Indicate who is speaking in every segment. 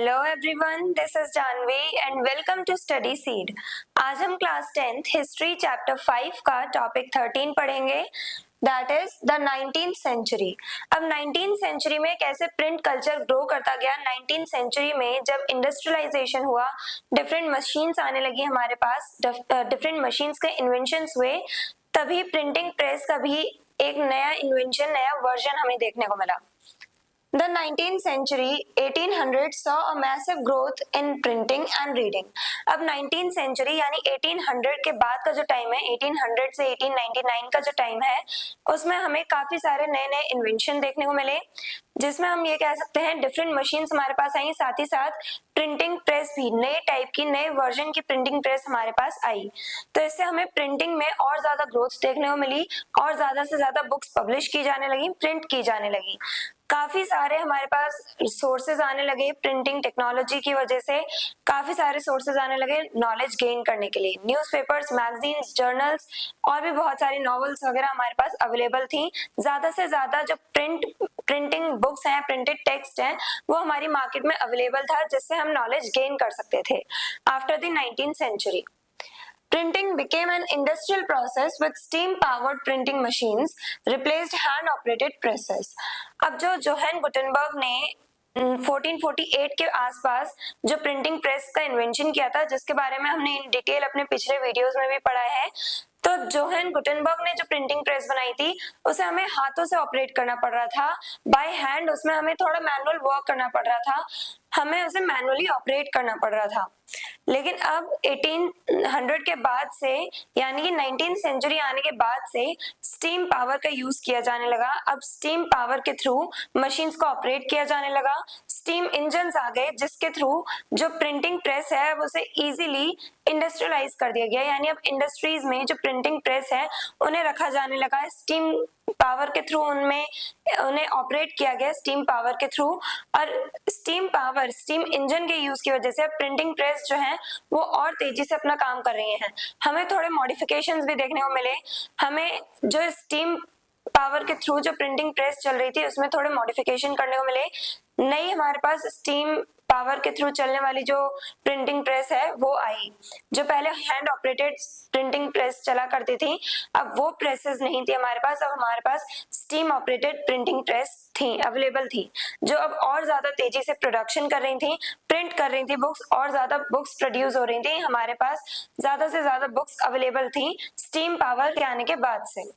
Speaker 1: Hello everyone, this is Janvi and welcome to study seed. आज हम class 10th history chapter 5 का topic 13 पढ़ेंगे, that is the 19th century. अब 19th century में कैसे प्रिंट कल्चर ग्रो करता गया। 19th सेंचुरी में जब इंडस्ट्रियलाइजेशन हुआ, डिफरेंट मशीन्स आने लगी हमारे पास, डिफरेंट मशीन्स के इन्वेंशंस हुए, तभी प्रिंटिंग प्रेस का भी एक नया इन्वेंशन, नया वर्जन हमें देखने को मिला। The 19th century 1800 saw a massive growth in printing and reading। अब 19th century यानी 1800 के बाद का जो टाइम है, 1800 से 1899 का जो टाइम है, उसमें हमें काफी सारे नए नए इन्वेंशन देखने को मिले, जिसमें हम ये कह सकते हैं डिफरेंट मशीन्स हमारे पास आई, साथ ही साथ प्रिंटिंग प्रेस भी नए टाइप की, नए वर्जन की प्रिंटिंग प्रेस हमारे पास आई। तो इससे हमें प्रिंटिंग में और ज्यादा ग्रोथ देखने को मिली और ज्यादा से ज्यादा बुक्स पब्लिश की जाने लगी, प्रिंट की जाने लगी। काफी सारे हमारे पास सोर्सेज आने लगे प्रिंटिंग टेक्नोलॉजी की वजह से, काफी सारे सोर्सेज आने लगे नॉलेज गेन करने के लिए। न्यूज़पेपर्स, मैगजीन्स, जर्नल्स और भी बहुत सारी नॉवेल्स वगैरह हमारे पास अवेलेबल थी। ज्यादा से ज्यादा जो प्रिंटिंग बुक्स हैं, प्रिंटेड टेक्स्ट हैं, वो हमारी मार्केट में अवेलेबल था, जिससे हम नॉलेज गेन कर सकते थे। After the 19th century printing became an industrial process with steam powered printing machines replaced hand operated presses। अब जो जोहान गुटेनबर्ग ने 1448 के आसपास जो प्रिंटिंग प्रेस का इन्वेंशन किया था, जिसके बारे में हमने इन डिटेल अपने पिछले वीडियोस में भी पढ़ा है, तो जोहान गुटेनबर्ग ने जो प्रिंटिंग प्रेस बनाई थी, उसे हमें हाथों से ऑपरेट करना पड़ रहा था, बाय हैंड। उसमें हमें थोड़ा मैनुअल वर्क करना पड़ रहा था, हमें उसे मैनुअली ऑपरेट करना पड़ रहा था। लेकिन अब 1800 के बाद से, यानी कि 19th सेंचुरी आने के बाद से स्टीम पावर का यूज किया जाने लगा। अब स्टीम पावर के थ्रू मशीन्स को ऑपरेट किया जाने लगा। स्टीम इंजन्स आ गए, जिसके थ्रू जो प्रिंटिंग प्रेस है अब उसे इजीली इंडस्ट्रियलाइज कर दिया गया, यानी अब इंडस्ट्रीज में जो प्रिंटिंग प्रेस है उन्हें रखा जाने लगा। स्टीम पावर के थ्रू उन्हें ऑपरेट किया गया, स्टीम पावर के थ्रू। और स्टीम पावर, स्टीम इंजन के यूज की वजह से अब प्रिंटिंग प्रेस जो है वो और तेजी से अपना काम कर रही हैं। हमें थोड़े मॉडिफिकेशंस भी देखने को मिले। हमें जो स्टीम पावर के थ्रू जो प्रिंटिंग प्रेस चल रही थी, उसमें थोड़े मॉडिफिकेशन करने को मिले। नई हमारे पास स्टीम पावर के थ्रू चलने वाली जो प्रिंटिंग प्रेस है वो आई। जो पहले हैंड ऑपरेटेड प्रिंटिंग प्रेस चला करती थी, अब वो प्रेसेस नहीं थी हमारे पास। अब हमारे पास स्टीम ऑपरेटेड प्रिंटिंग प्रेस थी, अवेलेबल थी, जो अब और ज्यादा तेजी से प्रोडक्शन कर रही थी, प्रिंट कर रही थी बुक्स, और ज्यादा बुक्स प्रोड्यूस हो रही थी। हमारे पास ज्यादा से ज्यादा बुक्स अवेलेबल थी स्टीम पावर के आने के बाद से।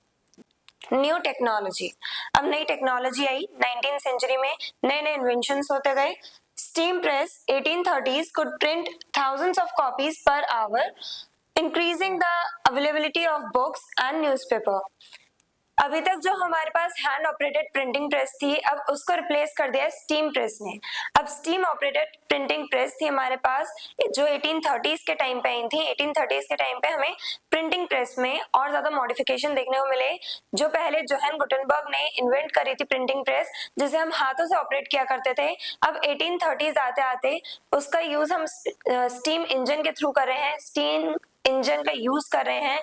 Speaker 1: न्यू टेक्नोलॉजी, अब नई टेक्नोलॉजी आई 19th सेंचुरी में, नए नए इन्वेंशंस होते गए। Steam press 1830s could print thousands of copies per hour, increasing the availability of books and newspaper। अभी तक जो हमारे पास हैंड ऑपरेटेड प्रिंटिंग प्रेस थी, अब उसको रिप्लेस कर दिया स्टीम प्रेस ने। अब स्टीम ऑपरेटेड प्रिंटिंग प्रेस थी हमारे पास, जो 1830s के टाइम पे आई थी। 1830s के टाइम पे हमें प्रिंटिंग प्रेस में और ज्यादा मॉडिफिकेशन देखने को मिले। जो पहले जोहान गुटेनबर्ग ने इन्वेंट करी थी प्रिंटिंग प्रेस, जिसे हम हाथों से ऑपरेट किया करते थे, अब 1830s आते आते उसका यूज हम स्टीम इंजन के थ्रू कर रहे हैं, स्टीम इंजन का यूज कर रहे हैं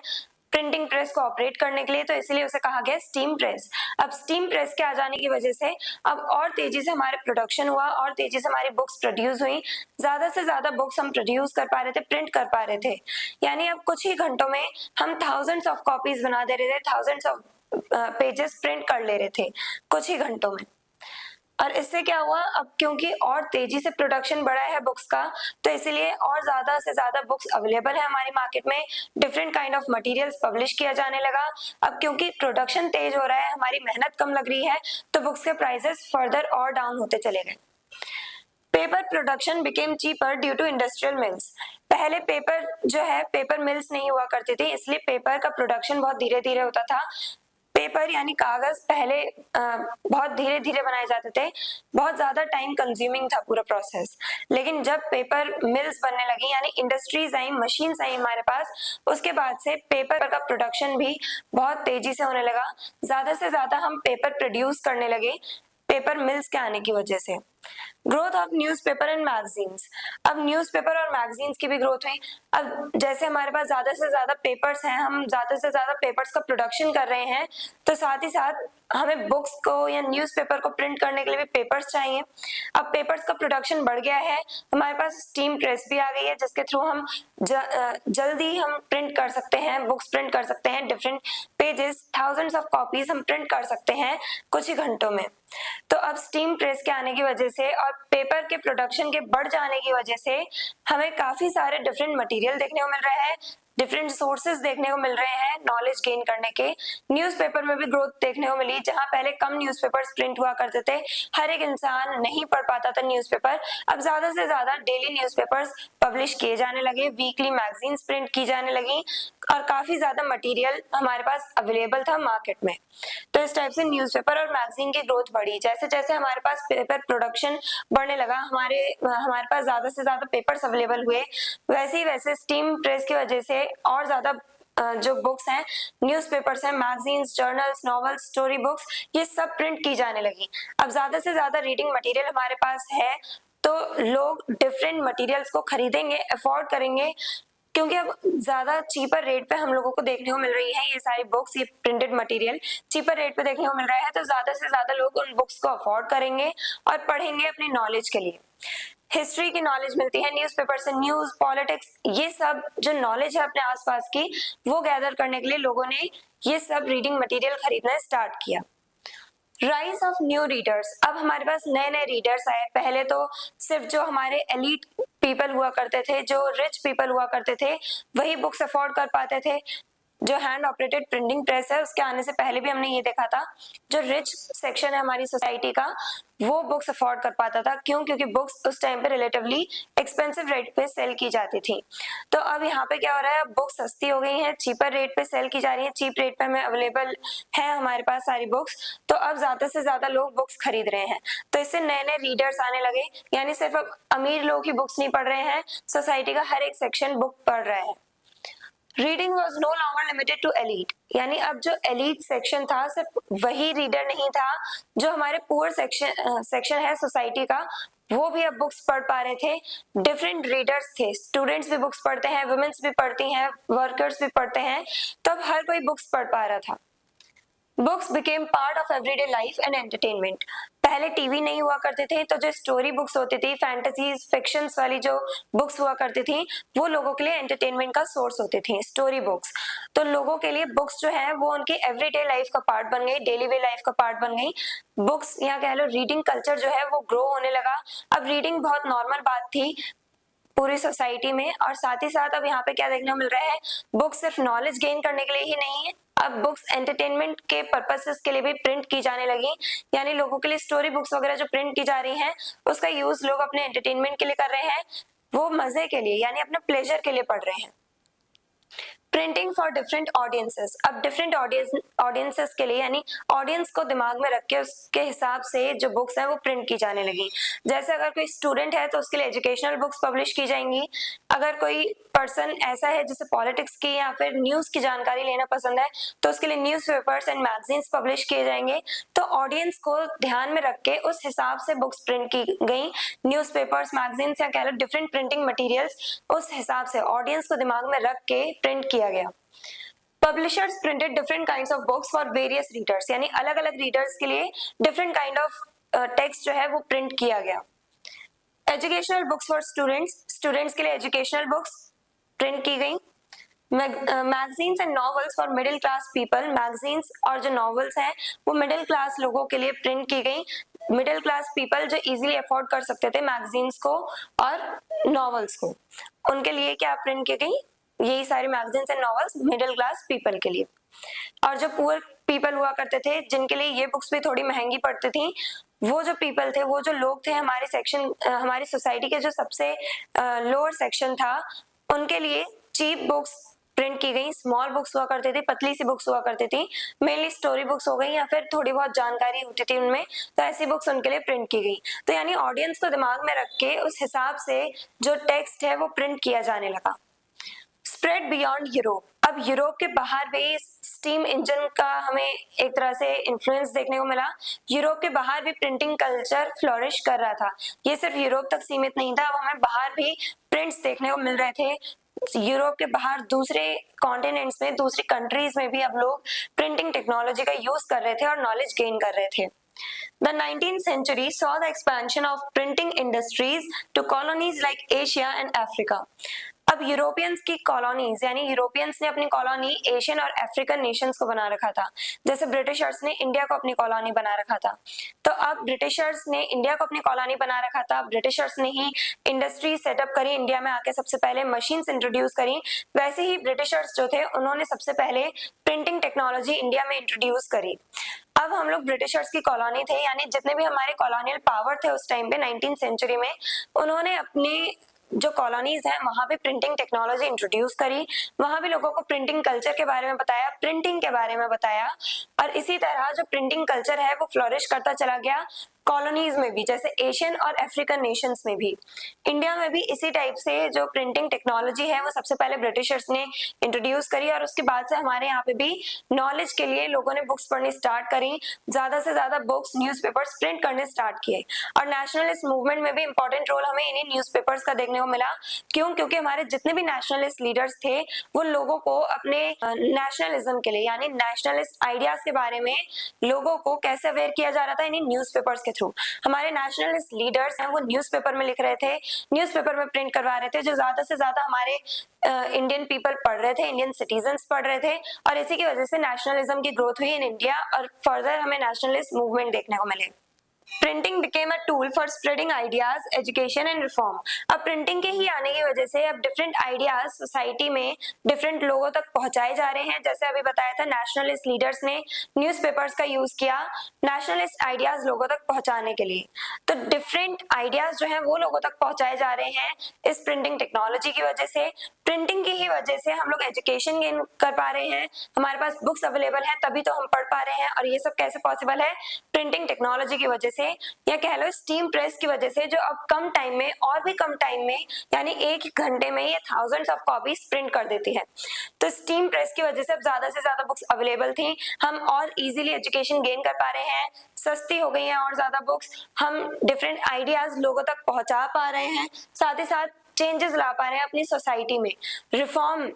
Speaker 1: प्रिंटिंग प्रेस को ऑपरेट करने के लिए, तो इसलिए उसे कहा गया स्टीम प्रेस। अब स्टीम प्रेस के आ जाने की वजह से अब और तेजी से हमारे प्रोडक्शन हुआ, और तेजी से हमारी बुक्स प्रोड्यूस हुई। ज्यादा से ज्यादा बुक्स हम प्रोड्यूस कर पा रहे थे, प्रिंट कर पा रहे थे, यानी अब कुछ ही घंटों में हम थाउजेंड्स ऑफ कॉपीज बना दे रहे थे, थाउजेंड्स ऑफ पेजेस प्रिंट कर ले रहे थे कुछ ही घंटों में। और इससे क्या हुआ, अब क्योंकि और तेजी से प्रोडक्शन बढ़ा है बुक्स का, तो इसीलिए और ज्यादा से ज्यादा बुक्स अवेलेबल है हमारी मार्केट में, different kind of materials publish किया जाने लगा। अब क्योंकि प्रोडक्शन तेज हो रहा है, हमारी मेहनत कम लग रही है, तो बुक्स के प्राइसेस फर्दर और डाउन होते चले गए। Paper production became cheaper due to industrial mills. पहले पेपर जो है, पेपर मिल्स नहीं हुआ करती थी, इसलिए पेपर का प्रोडक्शन बहुत धीरे धीरे होता था। पेपर यानी कागज पहले बहुत धीरे धीरे बनाए जाते थे, बहुत ज्यादा टाइम कंज्यूमिंग था पूरा प्रोसेस। लेकिन जब पेपर मिल्स बनने लगी, यानी इंडस्ट्रीज आई, मशीन्स आई हमारे पास, उसके बाद से पेपर का प्रोडक्शन भी बहुत तेजी से होने लगा। ज्यादा से ज्यादा हम पेपर प्रोड्यूस करने लगे पेपर मिल्स के आने की वजह से। Growth of newspaper and magazines. अब न्यूज़पेपर और मैगजीन्स की भी ग्रोथ हुई। अब जैसे हमारे पास ज्यादा से ज्यादा पेपर्स हैं, हम ज्यादा से ज्यादा पेपर्स का प्रोडक्शन कर रहे हैं, तो साथ ही साथ हमें बुक्स को या न्यूज़पेपर को प्रिंट करने के लिए भी पेपर्स चाहिए। अब पेपर्स का प्रोडक्शन बढ़ गया है, हमारे पास स्टीम प्रेस भी आ गई है, जिसके थ्रू हम जल्दी हम प्रिंट कर सकते हैं, बुक्स प्रिंट कर सकते हैं, different pages, thousands of copies हम प्रिंट कर सकते हैं कुछ ही घंटों में। तो अब स्टीम प्रेस के आने की वजह से और पेपर के प्रोडक्शन के बढ़ जाने की वजह से हमें काफी सारे डिफरेंट मटेरियल देखने को मिल रहा है, डिफरेंट सोर्सेज देखने को मिल रहे हैं नॉलेज गेन करने के। न्यूज़पेपर में भी ग्रोथ देखने को मिली, जहां पहले कम न्यूज़पेपर्स प्रिंट हुआ करते थे, हर एक इंसान नहीं पढ़ पाता था न्यूज़पेपर, अब ज्यादा से ज्यादा डेली न्यूज़पेपर्स पब्लिश किए जाने लगे, वीकली मैगजीन्स प्रिंट की जाने लगी और काफी ज्यादा मटेरियल हमारे पास अवेलेबल था मार्केट में। तो इस टाइप से न्यूज़पेपर और मैगजीन की ग्रोथ बढ़ी। जैसे जैसे हमारे पास पेपर प्रोडक्शन बढ़ने लगा, हमारे पास ज्यादा से ज्यादा पेपर्स अवेलेबल हुए, वैसे ही वैसे स्टीम प्रेस की वजह से और ज्यादा जो बुक्स हैं, न्यूज़पेपर्स हैं, magazines, journals, novels, story books, ये सब प्रिंट की जाने लगी। अब ज्यादा से ज्यादा रीडिंग मटेरियल हमारे पास है, तो लोग डिफरेंट मटेरियल्स को खरीदेंगे, अफोर्ड करेंगे, क्योंकि अब ज्यादा चीपर रेट पे हम लोगों को देखने को मिल रही है ये सारी बुक्स, ये प्रिंटेड मटेरियल चीपर रेट पे देखने को मिल रहा है, तो ज्यादा से ज्यादा लोग उन बुक्स को अफोर्ड करेंगे और पढ़ेंगे अपनी नॉलेज के लिए। हिस्ट्री की नॉलेज मिलती है न्यूज़पेपर से, न्यूज, पॉलिटिक्स, ये सब जो नॉलेज है अपने आसपास की, वो गैदर करने के लिए लोगों ने ये सब रीडिंग मटेरियल खरीदना स्टार्ट किया। Rise of new readers. अब हमारे पास नए नए रीडर्स आए। पहले तो सिर्फ जो हमारे एलीट पीपल हुआ करते थे, जो रिच पीपल हुआ करते थे, वही बुक्स अफोर्ड कर पाते थे। जो हैंड ऑपरेटेड प्रिंटिंग प्रेस है, उसके आने से पहले भी हमने ये देखा था, जो रिच सेक्शन है हमारी सोसाइटी का, वो बुक्स अफोर्ड कर पाता था। क्यों? क्योंकि बुक्स उस टाइम पे रिलेटिवली एक्सपेंसिव रेट पे सेल की जाती थी। तो अब यहाँ पे क्या हो रहा है, बुक्स सस्ती हो गई हैं, चीपर रेट पे सेल की जा रही है, चीप रेट पे हमें अवेलेबल है हमारे पास सारी बुक्स, तो अब ज्यादा से ज्यादा लोग बुक्स खरीद रहे हैं। तो इससे नए नए रीडर्स आने लगे, यानी सिर्फ अब अमीर लोग ही बुक्स नहीं पढ़ रहे हैं, सोसाइटी का हर एक सेक्शन बुक पढ़ रहा है। Reading was no longer limited to elite, यानी अब जो एलीट सेक्शन था, सिर्फ वही रीडर नहीं था, जो हमारे पुअर सेक्शन है सोसाइटी का, वो भी अब बुक्स पढ़ पा रहे थे। डिफरेंट रीडर्स थे, स्टूडेंट्स भी बुक्स पढ़ते हैं, वुमेन्स भी पढ़ती हैं, वर्कर्स भी पढ़ते हैं, तब हर कोई बुक्स पढ़ पा रहा था। Books became part of everyday life and entertainment. पहले टीवी नहीं हुआ करते थे, तो जो स्टोरी बुक्स होती थी, फैंटेसीज, फिक्शंस वाली जो बुक्स हुआ करती थी, वो लोगों के लिए एंटरटेनमेंट का सोर्स होती थी, स्टोरी बुक्स। तो लोगों के लिए बुक्स जो है वो उनकी एवरीडे लाइफ का पार्ट बन गई, डेली वे लाइफ का पार्ट बन गई। बुक्स या कह लो रीडिंग कल्चर जो है वो ग्रो होने लगा। अब रीडिंग बहुत नॉर्मल बात थी पूरी सोसाइटी में, और साथ ही साथ अब यहाँ पे क्या देखने को मिल रहा है, बुक्स सिर्फ नॉलेज गेन करने के लिए ही नहीं है, अब बुक्स एंटरटेनमेंट के पर्पसेस के लिए भी प्रिंट की जाने लगी। यानी लोगों के लिए स्टोरी बुक्स वगैरह जो प्रिंट की जा रही हैं, उसका यूज लोग अपने एंटरटेनमेंट के लिए कर रहे हैं, वो मजे के लिए यानी अपने प्लेजर के लिए पढ़ रहे हैं। Printing for different audiences. अब डिफरेंट ऑडियंसेस के लिए, यानी ऑडियंस को दिमाग में रख के उसके हिसाब से जो बुक्स हैं वो प्रिंट की जाने लगी। जैसे अगर कोई स्टूडेंट है तो उसके लिए एजुकेशनल बुक्स पब्लिश की जाएंगी। अगर कोई पर्सन ऐसा है जिसे पॉलिटिक्स की या फिर न्यूज की जानकारी लेना पसंद है, तो उसके लिए न्यूज़पेपर्स एंड मैगजीन्स पब्लिश किए जाएंगे। तो ऑडियंस को ध्यान में रख के उस हिसाब से बुक्स प्रिंट की गई, न्यूज़पेपर्स, मैगजीन्स या कह लो डिफरेंट प्रिंटिंग मटेरियल्स, उस हिसाब से ऑडियंस को दिमाग में रख के प्रिंट किया गया। Publishers printed different kinds of books for various readers, यानी अलग अलग रीडर्स के लिए डिफरेंट काइंड ऑफ टेक्स्ट जो है वो प्रिंट किया गया। Educational books for students, students के लिए एजुकेशनल बुक्स प्रिंट की गई। Magazines and novels for middle class people, magazines और जो नॉवेल्स हैं वो मिडिल क्लास लोगों के लिए प्रिंट की गई। मिडिल क्लास पीपल जो इजीली अफोर्ड कर सकते थे मैगजीन्स को और नॉवेल्स को, उनके लिए क्या प्रिंट की गई, यही सारी magazines and novels middle class people के लिए। और जो पुअर पीपल हुआ करते थे, जिनके लिए ये बुक्स भी थोड़ी महंगी पड़ती थी, वो जो पीपल थे, वो जो लोग थे हमारे सेक्शन, हमारी सोसाइटी के जो सबसे लोअर सेक्शन था, उनके लिए चीप बुक्स प्रिंट की गई। स्मॉल बुक्स हुआ करती थी, पतली सी बुक्स हुआ करती थी, मेनली स्टोरी बुक्स हो गई या फिर थोड़ी बहुत जानकारी होती थी उनमें, तो ऐसी बुक्स उनके लिए प्रिंट की गई। तो यानी ऑडियंस को दिमाग में रख के उस हिसाब से जो टेक्स्ट है वो प्रिंट किया जाने लगा। Spread beyond Europe. अब यूरोप के बाहर भी स्टीम इंजन का हमें एक तरह से इन्फ्लुएंस देखने को मिला। यूरोप के बाहर भी प्रिंटिंग कल्चर फ्लोरिश कर रहा था। ये सिर्फ यूरोप तक सीमित नहीं था, अब हमें बाहर भी प्रिंट्स देखने को मिल रहे थे। यूरोप के बाहर दूसरे कॉन्टिनेंट्स में, दूसरी कंट्रीज में भी अब लोग प्रिंटिंग टेक्नोलॉजी का यूज कर रहे थे और नॉलेज गेन कर रहे थे। The 19th century saw the expansion of printing industries to colonies like Asia and Africa. अब यूरोपियंस की कॉलोनीज यानी यूरोपियंस ने अपनी कॉलोनी एशियन और अफ्रीकन नेशंस को बना रखा था, जैसे ब्रिटिशर्स ने इंडिया को अपनी कॉलोनी बना रखा था। तो अब ब्रिटिशर्स ने इंडिया को अपनी कॉलोनी बना रखा था, ब्रिटिशर्स ने ही इंडस्ट्री सेटअप करी, इंडिया में आके सबसे पहले मशीन्स इंट्रोड्यूस करी। वैसे ही ब्रिटिशर्स जो थे उन्होंने सबसे पहले प्रिंटिंग टेक्नोलॉजी इंडिया में इंट्रोड्यूस करी। अब हम लोग ब्रिटिशर्स की कॉलोनी थे, यानी जितने भी हमारे कॉलोनियल पावर थे उस टाइम पे 19th सेंचुरी में, उन्होंने अपनी जो कॉलोनीज हैं वहां पे प्रिंटिंग टेक्नोलॉजी इंट्रोड्यूस करी, वहां भी लोगों को प्रिंटिंग कल्चर के बारे में बताया, प्रिंटिंग के बारे में बताया, और इसी तरह जो प्रिंटिंग कल्चर है वो फ्लोरिश करता चला गया कॉलोनीज में भी, जैसे एशियन और अफ्रीकन नेशंस में भी। इंडिया में भी इसी टाइप से जो प्रिंटिंग टेक्नोलॉजी है वो सबसे पहले ब्रिटिशर्स ने इंट्रोड्यूस करी, और उसके बाद से हमारे यहाँ पे भी नॉलेज के लिए लोगों ने बुक्स पढ़नी स्टार्ट करी, ज्यादा से ज्यादा बुक्स, न्यूज़पेपर्स प्रिंट करने स्टार्ट किए। और नेशनलिस्ट मूवमेंट में भी इंपॉर्टेंट रोल हमें इन्हीं न्यूज़पेपर्स का देखने को मिला। क्यों? क्योंकि हमारे जितने भी नेशनलिस्ट लीडर्स थे वो लोगों को अपने नेशनलिज्म के लिए यानी नेशनलिस्ट आइडियाज के बारे में लोगों को कैसे अवेयर किया जा रहा था, इन्हीं न्यूज़पेपर्स के थ्रू। हमारे नेशनलिस्ट लीडर्स हैं वो न्यूज़पेपर में लिख रहे थे, न्यूज़पेपर में प्रिंट करवा रहे थे, जो ज्यादा से ज्यादा हमारे इंडियन पीपल पढ़ रहे थे, इंडियन सिटीजन्स पढ़ रहे थे, और इसी की वजह से नेशनलिज्म की ग्रोथ हुई इन इंडिया और फर्दर हमें नेशनलिस्ट मूवमेंट देखने को मिले। Printing became a tool for spreading ideas, education and reform. अब प्रिंटिंग के ही आने की वजह से अब डिफरेंट आइडियाज सोसाइटी में डिफरेंट लोगों तक पहुंचाए जा रहे हैं। जैसे अभी बताया था, नेशनलिस्ट लीडर्स ने न्यूज़पेपर्स का यूज किया नेशनलिस्ट आइडियाज लोगों तक पहुंचाने के लिए। तो डिफरेंट आइडियाज जो है वो लोगों तक पहुंचाए जा रहे हैं इस प्रिंटिंग टेक्नोलॉजी की वजह से। प्रिंटिंग की ही वजह से हम लोग एजुकेशन गेन कर पा रहे हैं, हमारे पास बुक्स अवेलेबल है तभी तो हम पढ़ पा रहे हैं, और ये सब कैसे पॉसिबल है? प्रिंटिंग टेक्नोलॉजी की वजह से, या कह लो स्टीम प्रेस की वजह से, जो अब कम टाइम में और भी कम टाइम में यानी एक घंटे में ये थाउजेंड्स ऑफ कॉपीज प्रिंट कर देती है। तो स्टीम प्रेस की वजह से अब ज्यादा से ज्यादा बुक्स अवेलेबल थी, हम और इजीली एजुकेशन गेन कर पा रहे हैं, सस्ती हो गई है और ज्यादा बुक्स, हम डिफरेंट आइडियाज लोगों तक पहुंचा पा रहे हैं, साथ ही साथ चेंजेस ला पा रहे हैं अपनी सोसाइटी में, रिफॉर्म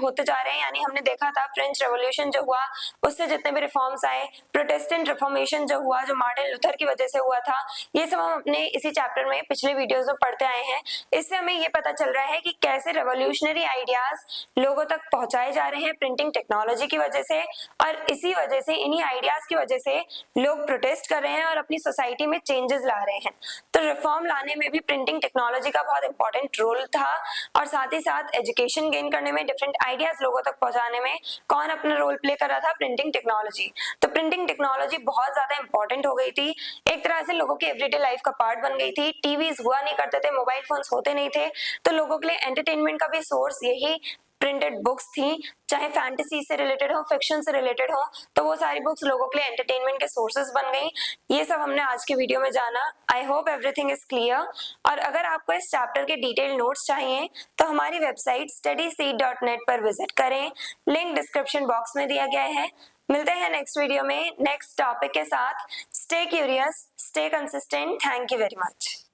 Speaker 1: होते जा रहे हैं। यानी हमने देखा था फ्रेंच रेवोल्यूशन जो हुआ उससे जितने भी रिफॉर्म्स आए, प्रोटेस्टेंट रिफॉर्मेशन जो हुआ जो मार्टिन लूथर की वजह से हुआ था, ये सब हम अपने इसी चैप्टर में पिछले वीडियोस में पढ़ते आए हैं। इससे हमें ये पता चल रहा है कि कैसे रेवोल्यूशनरी आइडियाज लोगों तक पहुंचाए जा रहे हैं प्रिंटिंग टेक्नोलॉजी की वजह से, और इसी वजह से, इन्हीं आइडियाज की वजह से लोग प्रोटेस्ट कर रहे हैं और अपनी सोसाइटी में चेंजेस ला रहे हैं। तो रिफॉर्म लाने में भी प्रिंटिंग टेक्नोलॉजी का बहुत इंपॉर्टेंट रोल था, और साथ ही साथ एजुकेशन गेन करने में, डिफरेंट आइडियाज लोगों तक पहुंचाने में कौन अपना रोल प्ले कर रहा था? Printing technology. तो प्रिंटिंग टेक्नोलॉजी बहुत ज्यादा इंपॉर्टेंट हो गई थी, एक तरह से लोगों की एवरीडे लाइफ का पार्ट बन गई थी। टीवीज हुआ नहीं करते थे, मोबाइल फोन्स होते नहीं थे, तो लोगों के लिए एंटरटेनमेंट का भी सोर्स यही प्रिंटेड बुक्स थी, चाहे फैंटेसी से रिलेटेड हो, फिक्शन से रिलेटेड हो, तो वो सारी बुक्स लोगों के लिए एंटरटेनमेंट के सोर्सेज बन गई। ये सब हमने आज के वीडियो में जाना। I hope everything is clear. और अगर आपको इस चैप्टर के डिटेल नोट्स चाहिए तो हमारी वेबसाइट studyseed.net पर विजिट करें, लिंक डिस्क्रिप्शन बॉक्स में दिया गया है। मिलते हैं नेक्स्ट वीडियो में नेक्स्ट टॉपिक के साथ। Stay curious, stay consistent. Thank you very much.